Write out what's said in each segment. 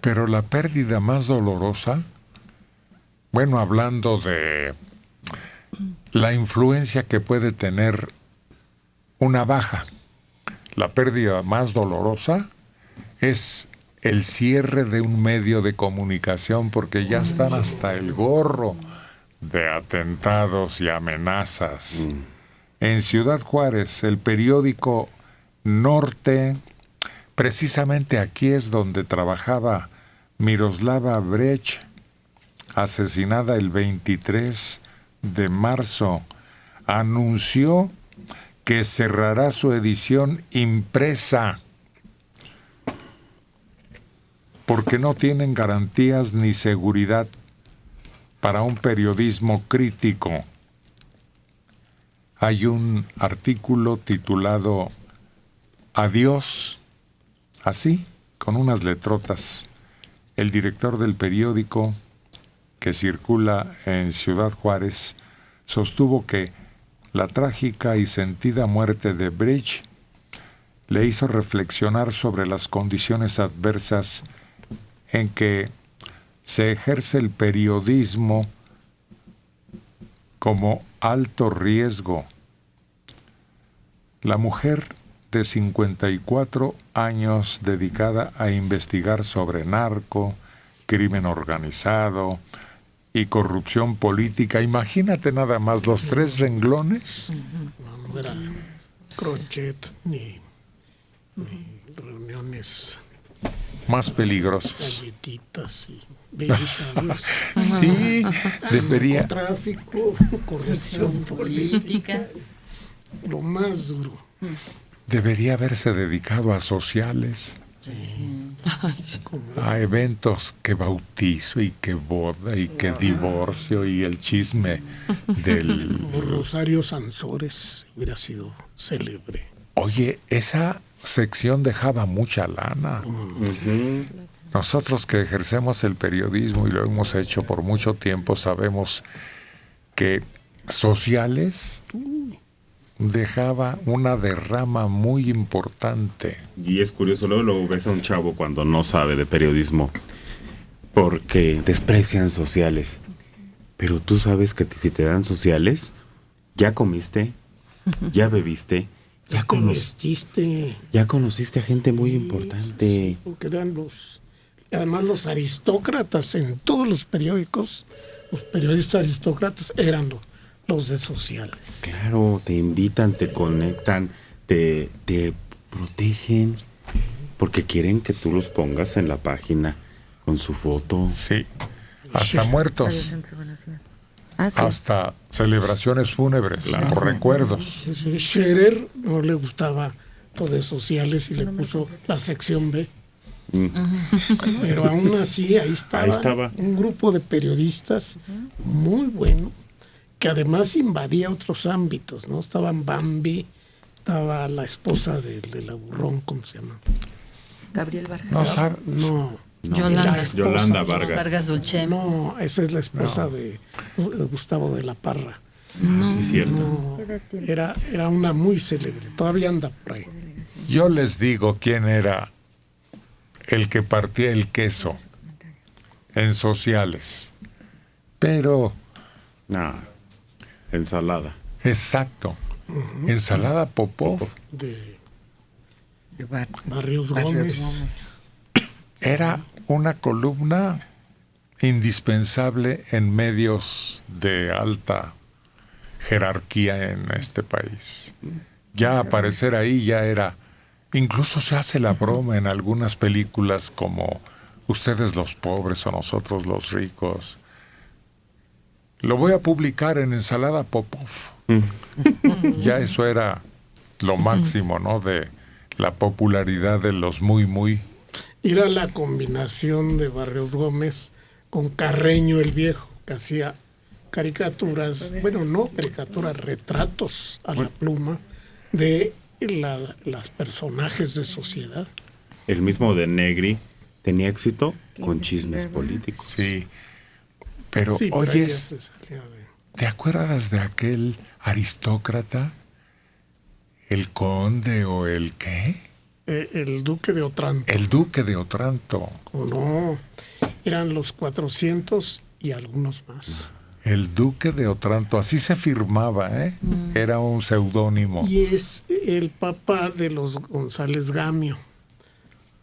Pero la pérdida más dolorosa, bueno, hablando de la influencia que puede tener una baja, la pérdida más dolorosa es el cierre de un medio de comunicación, porque ya están hasta el gorro de atentados y amenazas. En Ciudad Juárez, el periódico Norte, precisamente aquí es donde trabajaba Miroslava Brecht, asesinada el 23 de marzo, anunció que cerrará su edición impresa porque no tienen garantías ni seguridad para un periodismo crítico. Hay un artículo titulado Adiós, así, con unas letrotas. El director del periódico, que circula en Ciudad Juárez, sostuvo que la trágica y sentida muerte de Brecht le hizo reflexionar sobre las condiciones adversas en que se ejerce el periodismo como alto riesgo. La mujer de 54 años dedicada a investigar sobre narco, crimen organizado y corrupción política. Imagínate nada más los 3 renglones. No era crochet ni reuniones más peligrosos. Galletitas y baby showers. Sí, debería. Tráfico, corrupción política, lo más duro. Debería haberse dedicado a sociales, a eventos que bautizo y que boda y que divorcio y el chisme del... Rosario Sansores hubiera sido célebre. Oye, esa sección dejaba mucha lana. Nosotros que ejercemos el periodismo y lo hemos hecho por mucho tiempo, sabemos que sociales dejaba una derrama muy importante. Y es curioso, luego ves a un chavo cuando no sabe de periodismo, porque desprecian sociales. Pero tú sabes que si te dan sociales, ya comiste, ya bebiste, ya conociste a gente muy importante. Sí, porque eran además los aristócratas en todos los periódicos, los periodistas aristócratas eran los de sociales. Claro, te invitan, te conectan, te protegen, porque quieren que tú los pongas en la página con su foto. Sí, hasta muertos. Hasta celebraciones fúnebres, por recuerdos. Scherer no le gustaba lo de sociales y le puso la sección B. Pero aún así ahí estaba un grupo de periodistas muy bueno, que además invadía otros ámbitos, ¿no? Estaban Bambi, estaba la esposa del Aburrón, ¿cómo se llama? Gabriel Vargas. No. Yolanda Vargas Dulce. No, esa es la esposa de Gustavo de la Parra. Sí, cierto. No, era una muy célebre, todavía anda por ahí. Yo les digo quién era el que partía el queso en sociales. Pero... No, ensalada. Exacto. Ensalada Popov. De Barrios Gómez. Era una columna indispensable en medios de alta jerarquía en este país. Ya aparecer ahí ya era... Incluso se hace la broma en algunas películas como Ustedes los pobres o nosotros los ricos. Lo voy a publicar en Ensalada Popov. Ya eso era lo máximo, ¿no? De la popularidad de los muy. Era la combinación de Barrios Gómez con Carreño el Viejo, que hacía caricaturas, retratos a la pluma de las personajes de sociedad. El mismo de Negri tenía éxito con chismes políticos. Sí, pero oyes, ¿te acuerdas de aquel aristócrata? ¿El conde o el qué? El Duque de Otranto. El Duque de Otranto. No, eran los 400 y algunos más. El Duque de Otranto, así se firmaba, ¿eh? Era un seudónimo. Y es el papá de los González Gamio,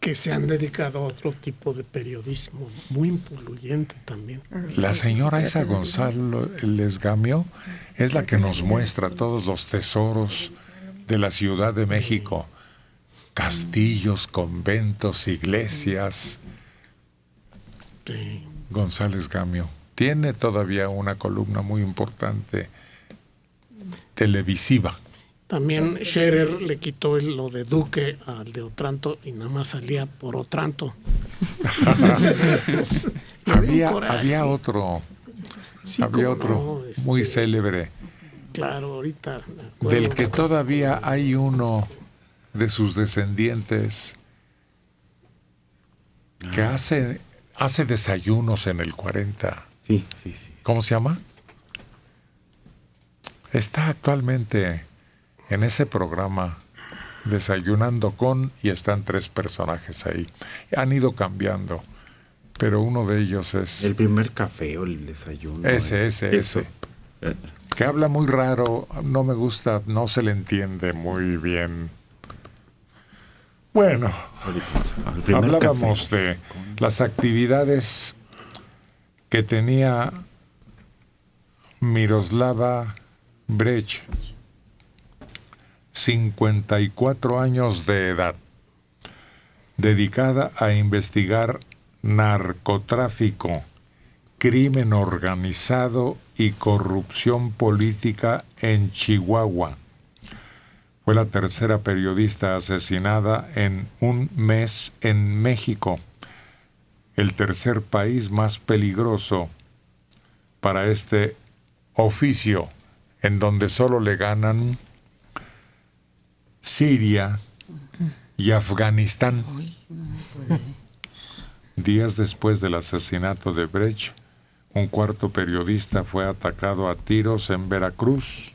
que se han dedicado a otro tipo de periodismo, muy influyente también. La señora esa González Gamio es la que nos muestra todos los tesoros de la Ciudad de México. Castillos, conventos, iglesias. Sí. González Gamio tiene todavía una columna muy importante televisiva. También Scherer le quitó lo de Duque al de Otranto y nada más salía por Otranto. había otro, sí, muy célebre. Claro, ahorita. Del que todavía hay uno de sus descendientes que hace desayunos en el 40. Sí. ¿Cómo se llama? Está actualmente en ese programa Desayunando con, y están 3 personajes ahí. Han ido cambiando, pero uno de ellos es... El primer café o el desayuno. Ese. Que habla muy raro, no me gusta, no se le entiende muy bien. Bueno, hablábamos de las actividades que tenía Miroslava Brecht, 54 años de edad, dedicada a investigar narcotráfico, crimen organizado y corrupción política en Chihuahua. Fue la tercera periodista asesinada en un mes en México, el tercer país más peligroso para este oficio, en donde solo le ganan Siria y Afganistán. Días después del asesinato de Brecht, un cuarto periodista fue atacado a tiros en Veracruz,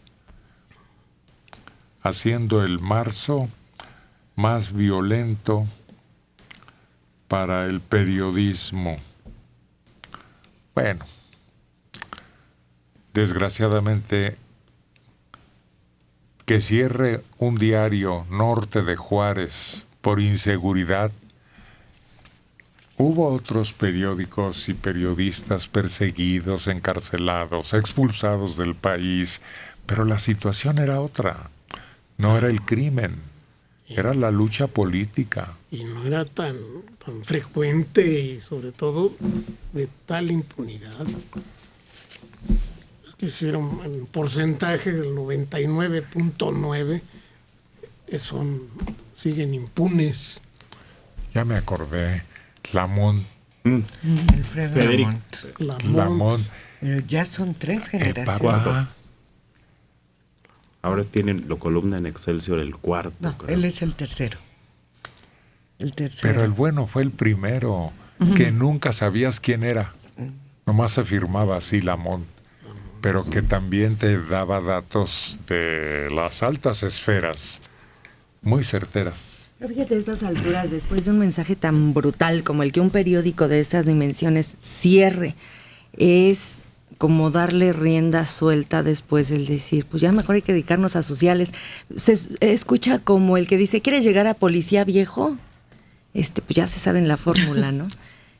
haciendo el marzo más violento para el periodismo. Bueno, desgraciadamente, que cierre un diario norte de Juárez por inseguridad. Hubo otros periódicos y periodistas perseguidos, encarcelados, expulsados del país, pero la situación era otra. No era el crimen, era la lucha política. Y no era tan frecuente y sobre todo de tal impunidad. Es que era un porcentaje del 99.9 siguen impunes. Ya me acordé, Lamont. Alfredo Lamont. Pero ya son 3 generaciones. Ahora tienen la columna en Excelsior, el cuarto. No, creo. Él es el tercero. Pero el bueno fue el primero, que nunca sabías quién era. Nomás se firmaba así Lamont, pero que también te daba datos de las altas esferas, muy certeras. Pero fíjate, a estas alturas, después de un mensaje tan brutal como el que un periódico de esas dimensiones cierre, es como darle rienda suelta después el decir, pues ya mejor hay que dedicarnos a sociales. Se escucha como el que dice, ¿quieres llegar a policía viejo? Pues ya se sabe en la fórmula, ¿no?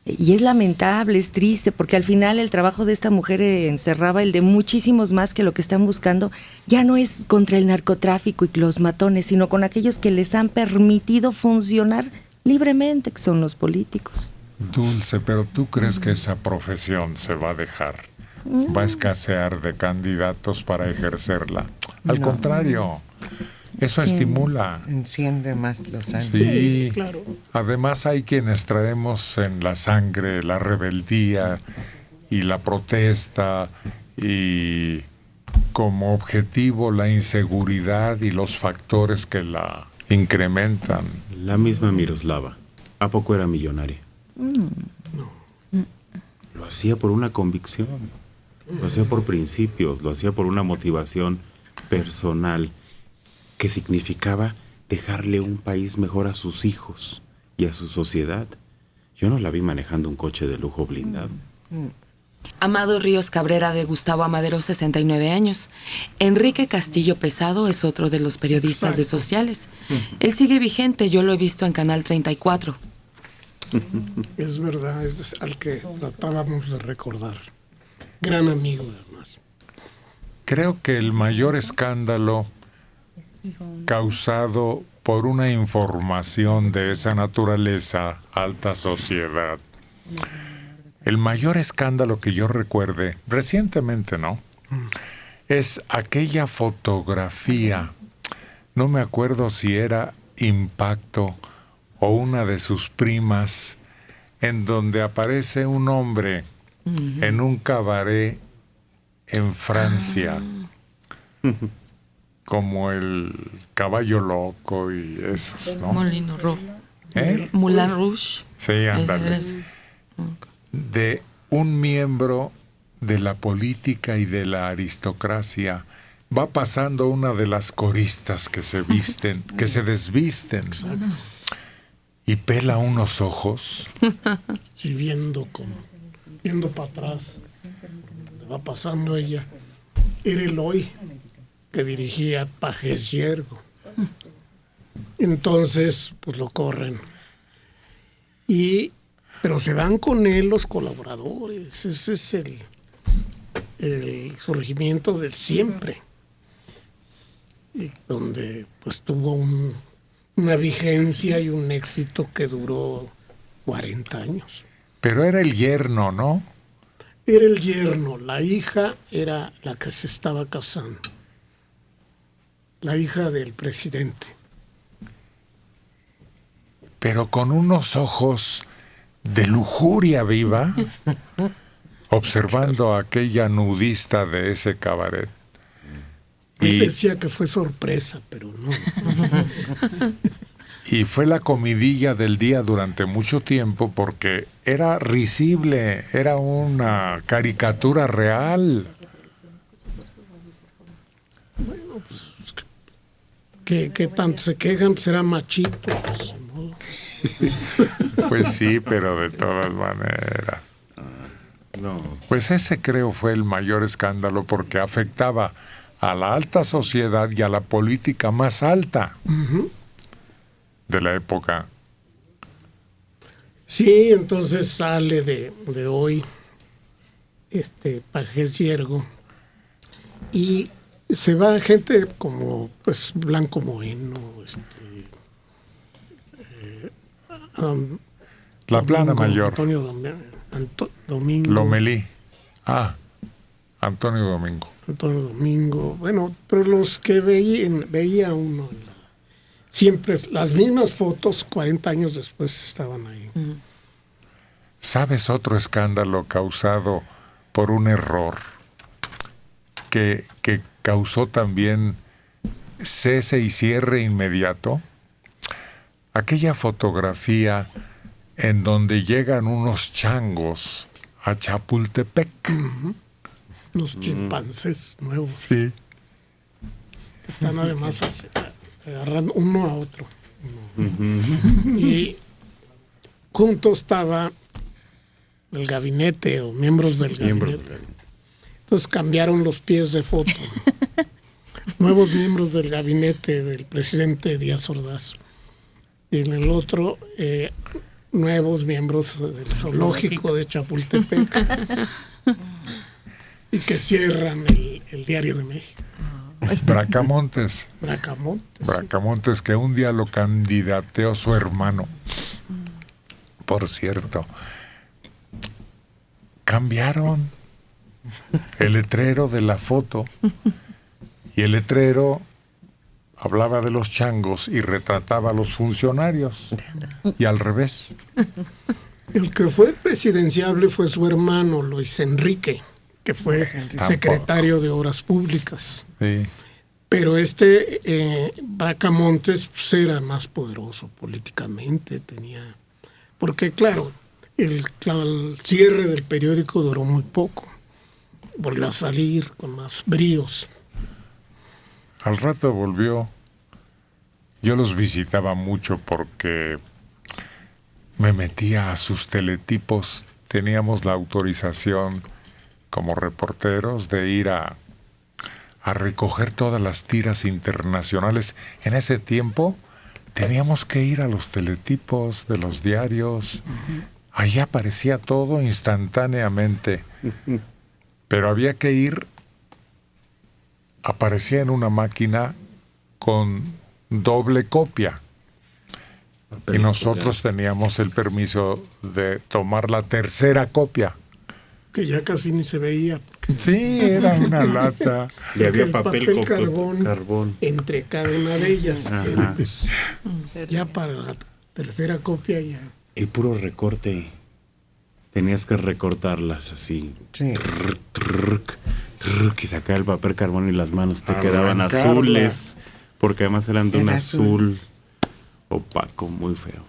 Y es lamentable, es triste, porque al final el trabajo de esta mujer encerraba el de muchísimos más que lo que están buscando. Ya no es contra el narcotráfico y los matones, sino con aquellos que les han permitido funcionar libremente, que son los políticos. Dulce, pero ¿tú crees que esa profesión se va a dejar? ¿Va a escasear de candidatos para ejercerla? Al contrario, eso estimula. Enciende más los ánimos. Sí, claro. Además hay quienes traemos en la sangre la rebeldía y la protesta y como objetivo la inseguridad y los factores que la incrementan. La misma Miroslava, ¿a poco era millonaria? No. Lo hacía por una convicción, lo hacía por principios, lo hacía por una motivación personal que significaba dejarle un país mejor a sus hijos y a su sociedad. Yo no la vi manejando un coche de lujo blindado. Amado Ríos Cabrera, de Gustavo Amadero, 69 años. Enrique Castillo Pesado es otro de los periodistas de Sociales. Él sigue vigente, yo lo he visto en Canal 34. Es verdad, es al que tratábamos de recordar. Gran amigo, además. Creo que el mayor escándalo causado por una información de esa naturaleza, alta sociedad, el mayor escándalo que yo recuerde, recientemente, ¿no? Es aquella fotografía, no me acuerdo si era Impacto o una de sus primas, en donde aparece un hombre en un cabaret en Francia, como el Caballo Loco y esos, ¿no? Molino Rojo. ¿Eh? Moulin Rouge. Sí, ándale. De un miembro de la política y de la aristocracia. Va pasando una de las coristas que se visten, que se desvisten, y pela unos ojos. Sí, viendo para atrás. Va pasando ella. Era Eloy, que dirigía Pajés Yergo. Entonces, pues lo corren. Pero se van con él los colaboradores. Ese es el surgimiento del siempre. Y donde pues tuvo una vigencia y un éxito que duró 40 años. Pero era el yerno, ¿no? Era el yerno, la hija era la que se estaba casando. La hija del presidente. Pero con unos ojos de lujuria viva, observando a aquella nudista de ese cabaret. Él decía que fue sorpresa, pero no. Y fue la comidilla del día durante mucho tiempo porque era risible, era una caricatura real. Bueno, pues, ¿qué tanto se quejan? Pues era machito, pues, ¿no? Pues sí, pero de todas maneras. No. Pues ese creo fue el mayor escándalo porque afectaba a la alta sociedad y a la política más alta de la época. Sí, entonces sale de hoy Pajés Yergo y se va gente como pues Blanco Moreno, La Plana Mayor. Antonio Domingo. Lomelí. Antonio Domingo. Antonio Domingo. Bueno, pero los que veía uno siempre las mismas fotos 40 años después estaban ahí. ¿Sabes otro escándalo causado por un error que causó también cese y cierre inmediato? Aquella fotografía en donde llegan unos changos a Chapultepec. Los chimpancés nuevos. Sí. Están además agarrando uno a otro. Y junto estaba el gabinete o miembros del gabinete. Entonces cambiaron los pies de foto. Nuevos miembros del gabinete del presidente Díaz Ordaz. Y en el otro, nuevos miembros del zoológico de Chapultepec. Y que cierran el Diario de México. Bracamontes. Bracamontes, que un día lo candidateó su hermano. Por cierto, cambiaron el letrero de la foto y el letrero hablaba de los changos y retrataba a los funcionarios y al revés. El que fue presidenciable fue su hermano Luis Enrique, que fue secretario de Obras Públicas. Sí. Pero Bracamontes pues, era más poderoso políticamente, porque claro, el cierre del periódico duró muy poco, volvió a salir con más bríos. Al rato volvió Yo los visitaba mucho porque me metía a sus teletipos. Teníamos la autorización como reporteros de ir a recoger todas las tiras internacionales. En ese tiempo teníamos que ir a los teletipos de los diarios. Allí aparecía todo instantáneamente. Pero había que ir, aparecía en una máquina con doble copia. Y nosotros teníamos el permiso de tomar la tercera copia. Que ya casi ni se veía. Sí, era una lata. Y había papel carbón entre cada una de ellas. Pues, ya para la tercera copia ya. El puro recorte. Tenías que recortarlas así. Sí. Y sacar el papel carbón y las manos te quedaban azules. Porque además eran de un azul opaco muy feo.